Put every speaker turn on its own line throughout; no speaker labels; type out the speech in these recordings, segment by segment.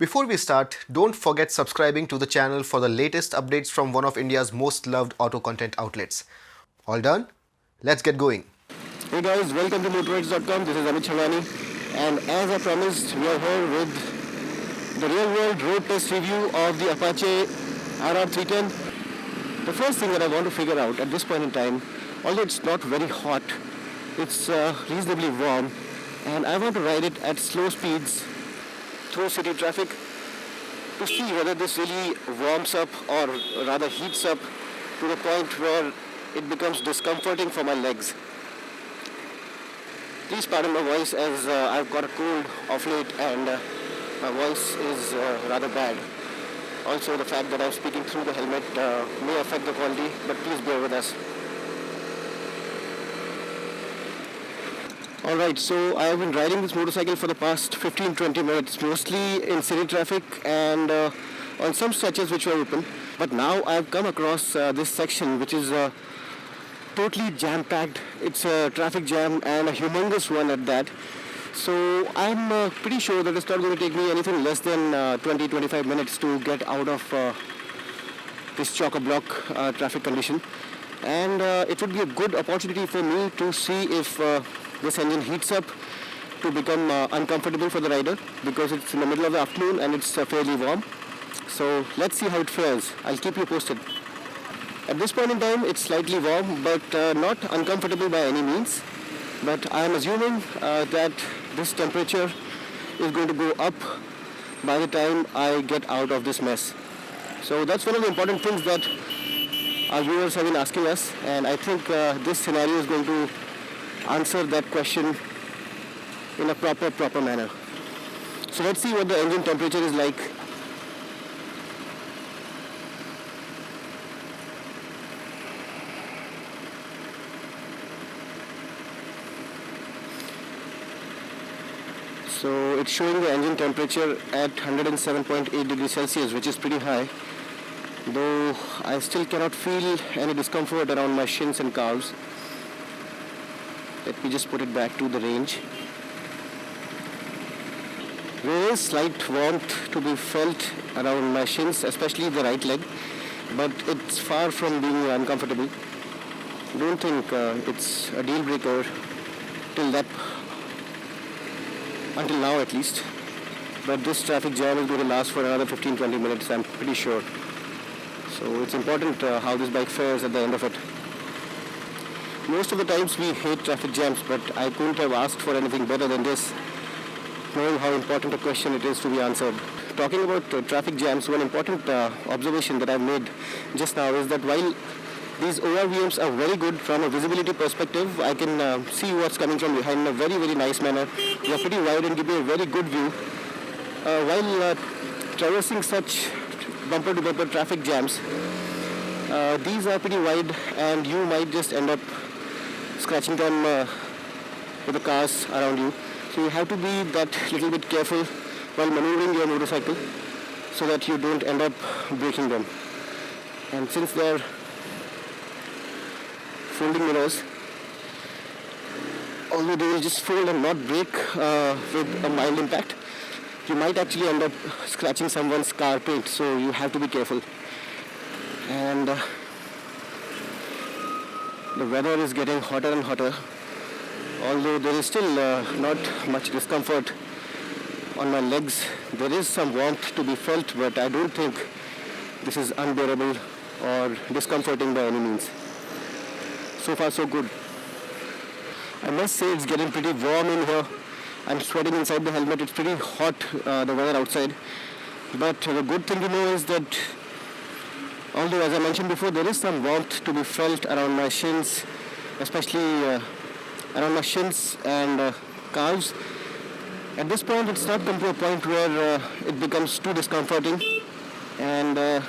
Before we start, don't forget subscribing to the channel for the latest updates from one of India's most loved auto content outlets. All done? Let's get going.
Hey guys, welcome to motorheads.com. This is Amit Chalani, and as I promised, we are here with the real-world road test review of the Apache RR310. The first thing that I want to figure out at this point in time, although it's not very hot, it's reasonably warm, and I want to ride it at slow speeds through city traffic to see whether this really warms up or rather heats up to the point where it becomes discomforting for my legs. Please pardon my voice as I've got a cold of late and my voice is rather bad. Also, the fact that I'm speaking through the helmet may affect the quality, but please bear with us. Alright, so I've been riding this motorcycle for the past 15-20 minutes, mostly in city traffic and on some stretches which were open. But now I've come across this section which is totally jam-packed. It's a traffic jam and a humongous one at that. So I'm pretty sure that it's not going to take me anything less than 20-25 minutes to get out of this chock-a-block traffic condition. And it would be a good opportunity for me to see if this engine heats up to become uncomfortable for the rider, because it's in the middle of the afternoon and it's fairly warm. So let's see how it fares. I'll keep you posted. At this point in time, it's slightly warm, but not uncomfortable by any means. But I am assuming that this temperature is going to go up by the time I get out of this mess. So that's one of the important things that our viewers have been asking us, and I think this scenario is going to answer that question in a proper manner. So let's see what the engine temperature is like. So it's showing the engine temperature at 107.8 degrees Celsius, which is pretty high, though I still cannot feel any discomfort around my shins and calves. Let me just put it back to the range. There is slight warmth to be felt around my shins, especially the right leg, but it's far from being uncomfortable. Don't think it's a deal breaker until now at least. But this traffic jam is going to last for another 15-20 minutes, I'm pretty sure. So it's important how this bike fares at the end of it. Most of the times we hate traffic jams, but I couldn't have asked for anything better than this, knowing how important a question it is to be answered. Talking about traffic jams, one important observation that I've made just now is that while these ORVMs are very good from a visibility perspective, I can see what's coming from behind in a very nice manner. They are pretty wide and give you a very good view. While traversing such bumper-to-bumper traffic jams, these are pretty wide and you might just end up scratching them with the cars around you. So you have to be that little bit careful while maneuvering your motorcycle so that you don't end up breaking them. And since they're folding mirrors, although they will just fold and not break with a mild impact, you might actually end up scratching someone's car paint, so you have to be careful. And the weather is getting hotter and hotter, although there is still not much discomfort on my legs. There is some warmth to be felt, but I don't think this is unbearable or discomforting by any means. So far so good. I must say it's getting pretty warm in here. I'm sweating inside the helmet. It's pretty hot, the weather outside. But the good thing to know is that although, as I mentioned before, there is some warmth to be felt around my shins, especially around my shins and calves. At this point, it's not come to a point where it becomes too discomforting, and the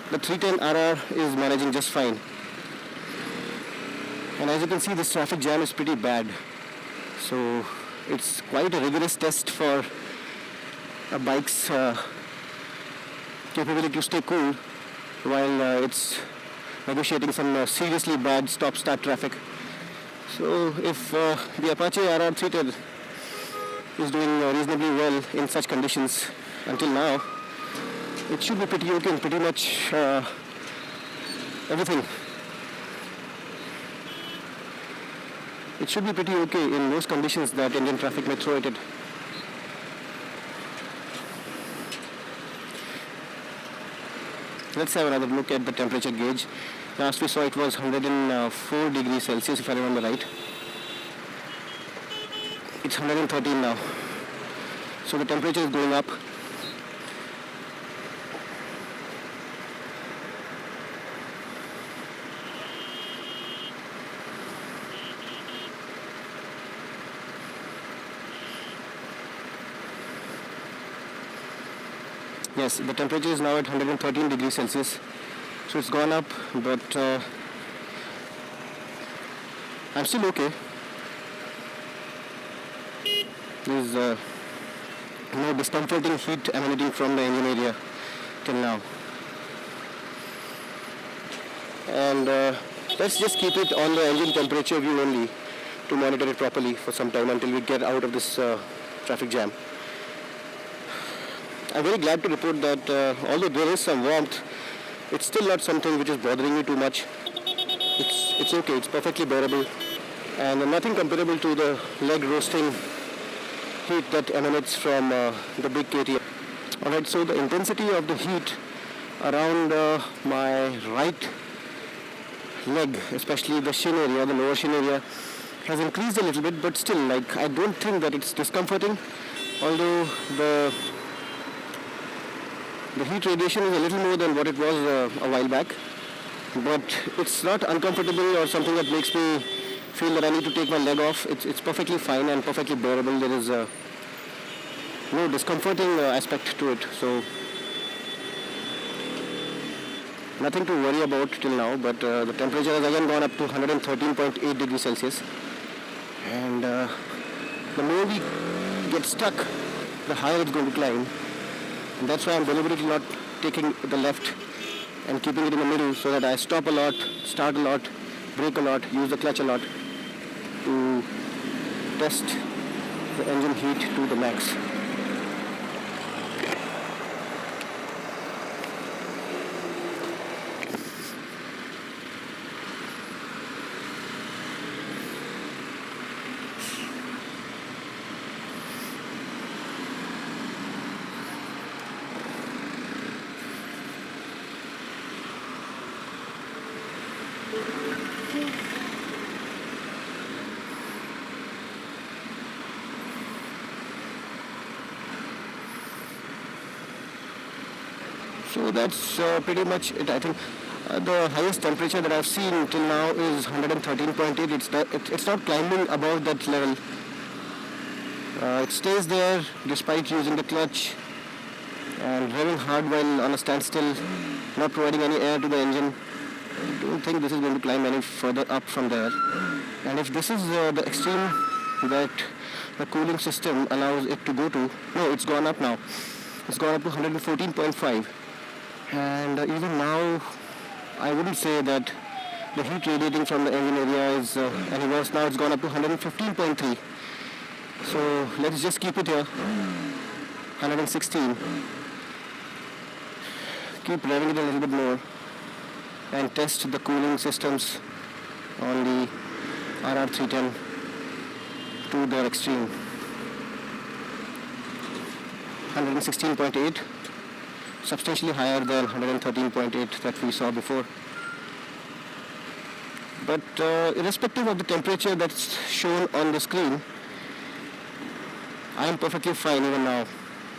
310 RR is managing just fine. And as you can see, this traffic jam is pretty bad. So it's quite a rigorous test for a bike's capability to stay cool while it's negotiating some seriously bad stop-start traffic. So if the Apache RR310 is doing reasonably well in such conditions, until now, it should be pretty okay in pretty much everything. It should be pretty okay in most conditions that Indian traffic may throw at it. Let's have another look at the temperature gauge. Last we saw it was 104 degrees Celsius, if I remember right. It's 113 now. So the temperature is going up. Yes, the temperature is now at 113 degrees Celsius. So it's gone up, but I'm still okay. There's no discomforting heat emanating from the engine area till now. And let's just keep it on the engine temperature view only to monitor it properly for some time until we get out of this traffic jam. I'm very glad to report that although there is some warmth, it's still not something which is bothering me too much. It's okay, it's perfectly bearable, and nothing comparable to the leg roasting heat that emanates from the big KTM. Alright, so the intensity of the heat around my right leg, especially the shin area, the lower shin area, has increased a little bit, but still, like, I don't think that it's discomforting, although the heat radiation is a little more than what it was a while back, but it's not uncomfortable or something that makes me feel that I need to take my leg off. It's perfectly fine and perfectly bearable. There is no discomforting aspect to it, so nothing to worry about till now. But the temperature has again gone up to 113.8 degrees Celsius, and the more we get stuck, the higher it's going to climb. And that's why I'm deliberately not taking the left and keeping it in the middle, so that I stop a lot, start a lot, brake a lot, use the clutch a lot to test the engine heat to the max. So that's pretty much it. I think the highest temperature that I've seen till now is 113.8. It's not climbing above that level. It stays there despite using the clutch and revving hard while on a standstill, not providing any air to the engine. I don't think this is going to climb any further up from there. And if this is the extreme that the cooling system allows it to go to, no, it's gone up now. It's gone up to 114.5. And even now, I wouldn't say that the heat radiating from the engine area is any worse. Now it's gone up to 115.3. So let's just keep it here, 116. Keep revving it a little bit more and test the cooling systems on the RR310 to their extreme. 116.8, substantially higher than 113.8 that we saw before. But irrespective of the temperature that's shown on the screen, I am perfectly fine even now.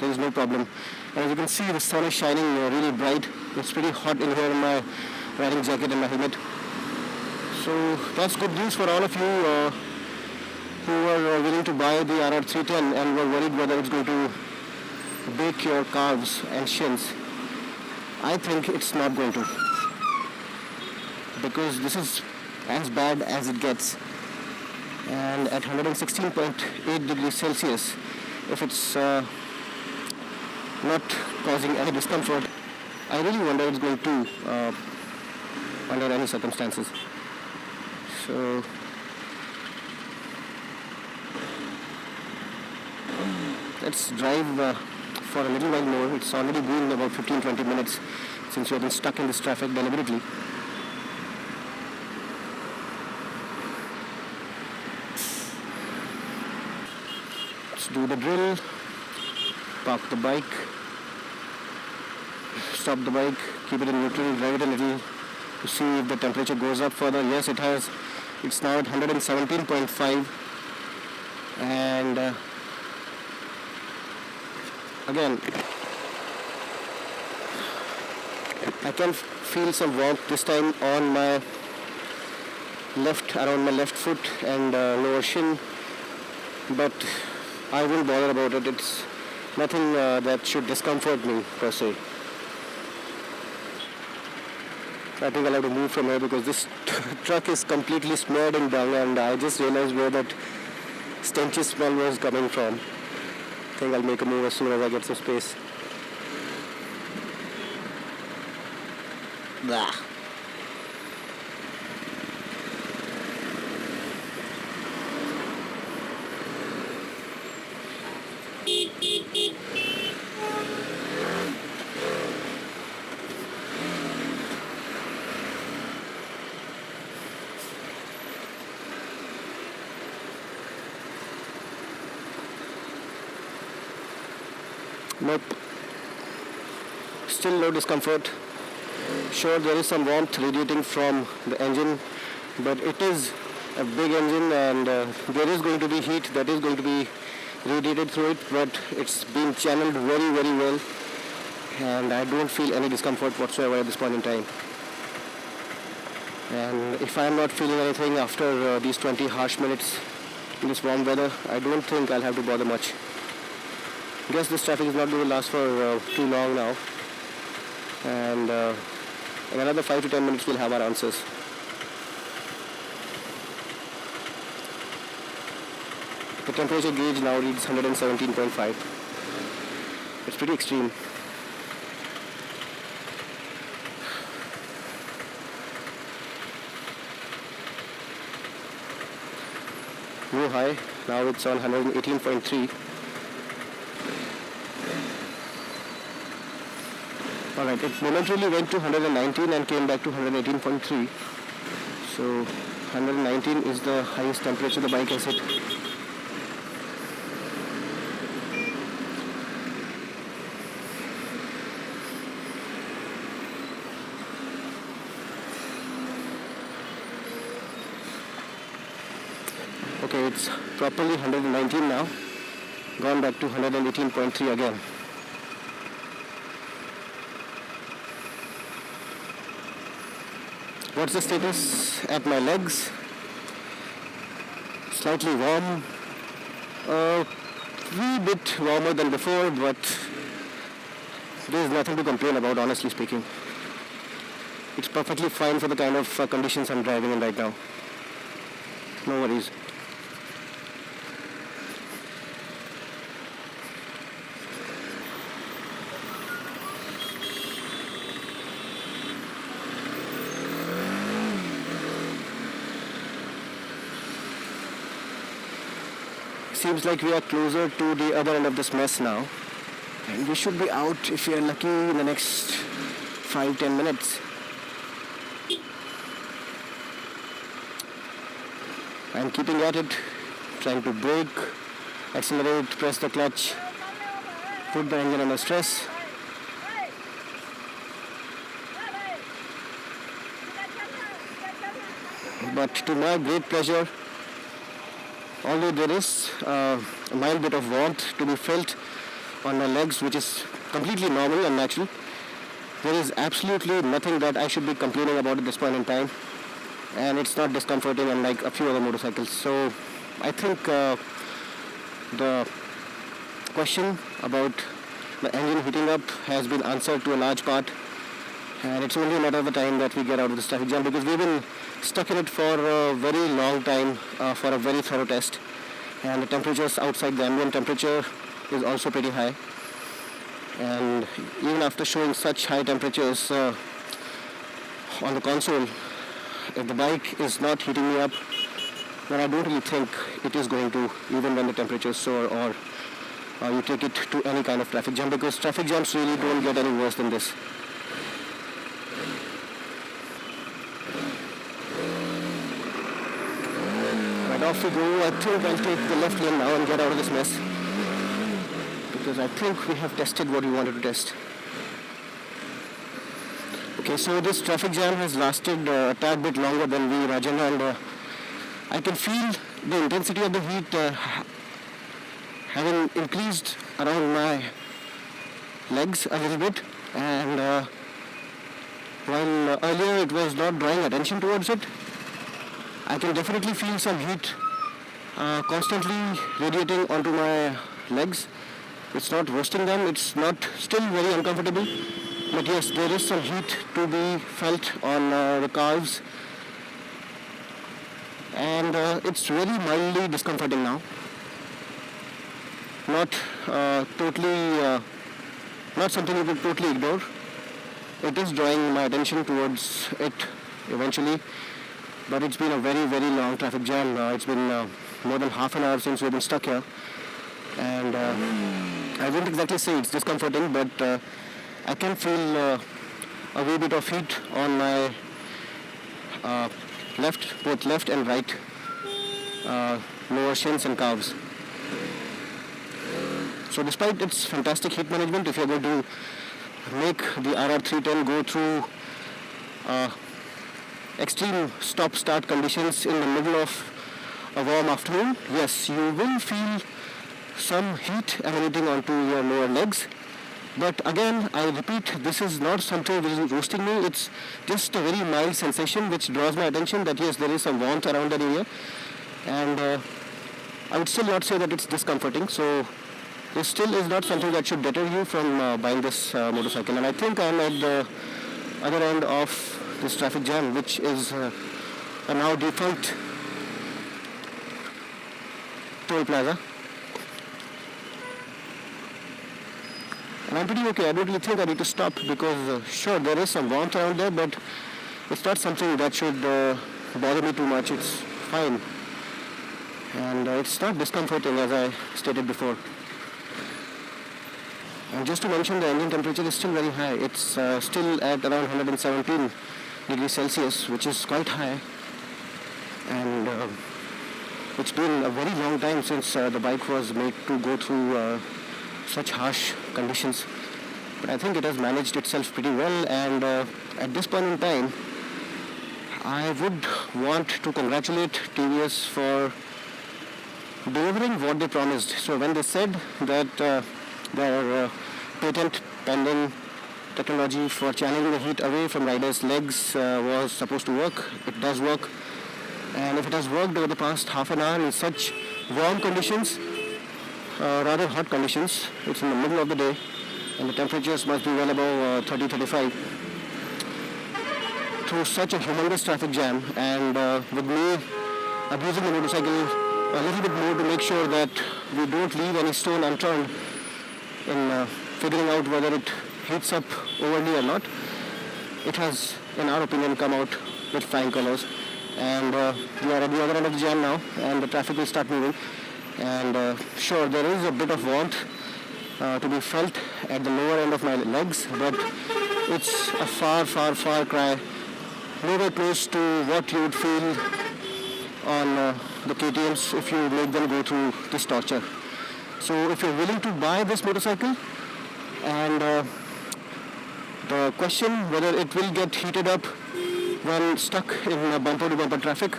There is no problem. And as you can see, the sun is shining really bright. It's pretty hot in here in my riding jacket and my helmet. So that's good news for all of you who are willing to buy the RR310 and were worried whether it's going to bake your calves and shins. I think it's not going to, because this is as bad as it gets. And at 116.8 degrees Celsius, if it's not causing any discomfort, I really wonder it's going to under any circumstances. So let's drive for a little while more. It's already been about 15-20 minutes since we have been stuck in this traffic deliberately. Let's do the drill. Park the bike. Stop the bike. Keep it in neutral. Drive it a little to see if the temperature goes up further. Yes, it has. It's now at 117.5. And again, I can feel some warmth this time on my around my left foot and lower shin, but I won't bother about it. It's nothing that should discomfort me per se. I think I'll have to move from here because this truck is completely smeared in dung, and I just realized where that stenchy smell was coming from. I think I'll make a move as soon as I get some space. Blah. Nope. Still no discomfort. Sure, there is some warmth radiating from the engine, but it is a big engine, and there is going to be heat that is going to be radiated through it, but it's being channeled very, very well, and I don't feel any discomfort whatsoever at this point in time. And if I'm not feeling anything after these 20 harsh minutes in this warm weather, I don't think I'll have to bother much. Guess this traffic is not going to last for too long now, and in another 5 to 10 minutes we'll have our answers. The temperature gauge now reads 117.5. It's pretty extreme. New high, now it's on 118.3. Alright, it momentarily went to 119 and came back to 118.3. So 119 is the highest temperature the bike has hit. Okay, it's properly 119 now. Gone back to 118.3 again. What's the status at my legs? Slightly warm. A wee bit warmer than before, but there's nothing to complain about, honestly speaking. It's perfectly fine for the kind of conditions I'm driving in right now. No worries. Seems like we are closer to the other end of this mess now, and we should be out, if we are lucky, in the next 5-10 minutes. I'm keeping at it, trying to brake, accelerate, press the clutch, put the engine under stress. But to my great pleasure, although there is a mild bit of warmth to be felt on my legs, which is completely normal and natural, there is absolutely nothing that I should be complaining about at this point in time, and it's not discomforting unlike a few other motorcycles. So I think the question about the engine heating up has been answered to a large part, and it's only a matter of the time that we get out of this traffic jam, because we've been stuck in it for a very long time for a very thorough test, and the temperatures outside, the ambient temperature, is also pretty high. And even after showing such high temperatures on the console, if the bike is not heating me up, then I don't really think it is going to, even when the temperatures soar or you take it to any kind of traffic jam, because traffic jams really don't get any worse than this. Right, off we go. I think I'll take the left lane now and get out of this mess, because I think we have tested what we wanted to test. Okay, so this traffic jam has lasted a tad bit longer than we imagined, and I can feel the intensity of the heat having increased around my legs a little bit, and while earlier it was not drawing attention towards it, I can definitely feel some heat constantly radiating onto my legs. It's not roasting them, it's not still very uncomfortable, but yes, there is some heat to be felt on the calves, and it's really mildly discomforting now. Not not something you could totally ignore. It is drawing my attention towards it eventually, but it's been a very, very long traffic jam. It's been more than half an hour since we've been stuck here, and I wouldn't exactly say it's discomforting, but I can feel a wee bit of heat on my both left and right lower shins and calves. So despite its fantastic heat management, if you're going to make the RR310 go through extreme stop-start conditions in the middle of a warm afternoon, yes, you will feel some heat emanating onto your lower legs. But again, I repeat, this is not something which is roasting me. It's just a very mild sensation which draws my attention that yes, there is some warmth around that area. And I would still not say that it's discomforting. So this still is not something that should deter you from buying this motorcycle. And I think I'm at the other end of this traffic jam, which is a now defunct toll plaza. And I'm pretty okay. I don't really think I need to stop, because sure, there is some warmth around there, but it's not something that should bother me too much. It's fine. And it's not discomforting, as I stated before. And just to mention, the engine temperature is still very high. It's still at around 117 degrees Celsius, which is quite high. And it's been a very long time since the bike was made to go through such harsh conditions. But I think it has managed itself pretty well, and at this point in time, I would want to congratulate TVS for delivering what they promised. So when they said that their patent pending technology for channeling the heat away from riders' legs was supposed to work, it does work. And if it has worked over the past half an hour in such warm conditions, rather hot conditions, it's in the middle of the day, and the temperatures must be well above 30-35, through such a humongous traffic jam, and with me abusing the motorcycle a little bit more to make sure that we don't leave any stone unturned in figuring out whether it heats up overly or not. It has, in our opinion, come out with flying colors, and we are at the other end of the jam now, and the traffic will start moving. And sure, there is a bit of warmth to be felt at the lower end of my legs, but it's a far, far, far cry, nowhere close to what you would feel on the KTMs if you make them go through this torture. So if you're willing to buy this motorcycle, and the question whether it will get heated up when stuck in bumper-to-bumper traffic,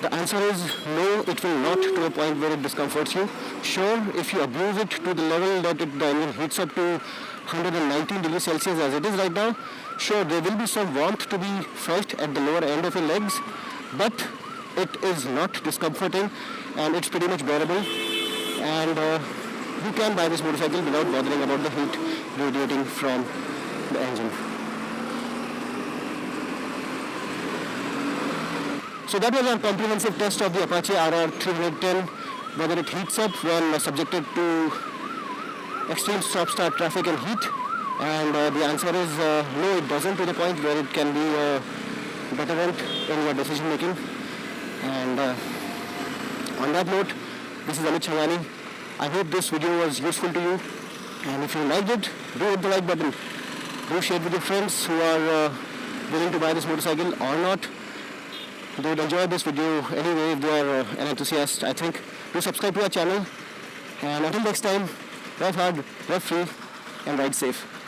the answer is no, it will not, to a point where it discomforts you. Sure, if you abuse it to the level that the engine heats up to 119 degrees Celsius as it is right now, sure, there will be some warmth to be felt at the lower end of your legs, but it is not discomforting, and it's pretty much bearable. And you can buy this motorcycle without bothering about the heat radiating from the engine. So that was our comprehensive test of the Apache RR310, whether it heats up when subjected to extreme stop-start traffic and heat. And the answer is no, it doesn't, to the point where it can be a deterrent in your decision making. And on that note, this is Amit Changani. I hope this video was useful to you, and if you liked it, do hit the like button. Do share it with your friends who are willing to buy this motorcycle or not. They would enjoy this video anyway if they are an enthusiast, I think. Do subscribe to our channel, and until next time, drive hard, drive free, and ride safe.